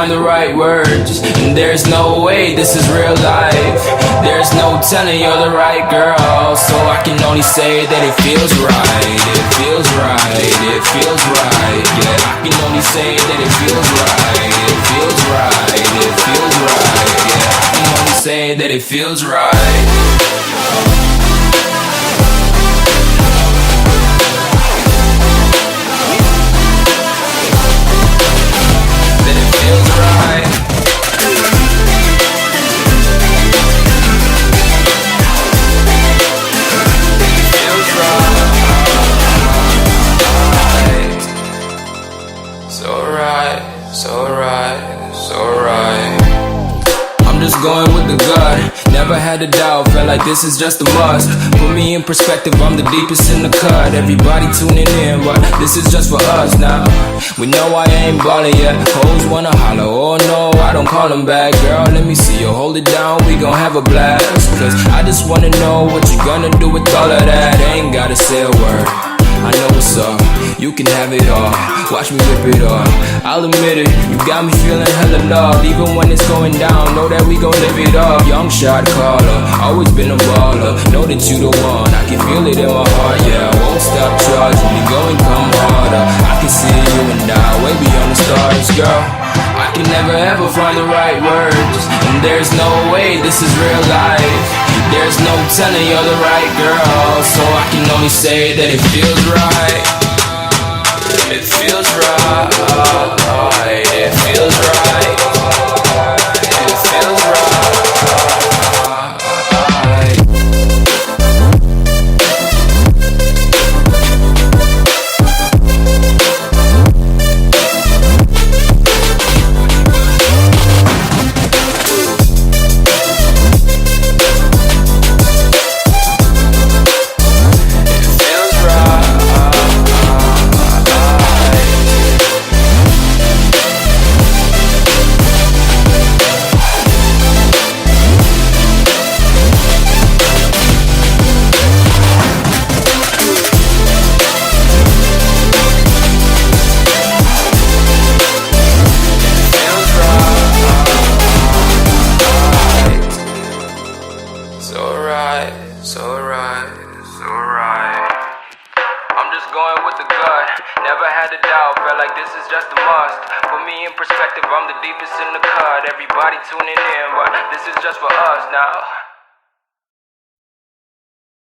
find the right words, and there's no way this is real life. There's no telling you're the right girl, so I can only say that it feels right. It feels right, it feels right. Yeah, I can only say that it feels right. It feels right, it feels right. Yeah, I can only say that it feels right. Just going with the gut, never had a doubt, felt like this is just a must. Put me in perspective, I'm the deepest in the cut. Everybody tuning in, but this is just for us now. We know I ain't ballin' yet, hoes wanna holler, oh no, I don't call them back. Girl, let me see you hold it down, we gon' have a blast. Cause I just wanna know what you gonna do with all of that. Ain't gotta say a word, I know what's up, you can have it all. Watch me rip it off, I'll admit it, you got me feeling hella love. Even when it's going down, know that we gon' live it up. Young shot caller, always been a baller. Know that you the one, I can feel it in my heart. Yeah, I won't stop charging, we going come harder. I can see you and I, way beyond the stars, girl. I can never ever find the right words, and there's no way this is real life. There's no telling you're the right girl, so I can only say that it feels right. It feels right. It feels right. It feels right. Perspective, I'm the deepest in the cut. Everybody tuning in, but this is just for us now.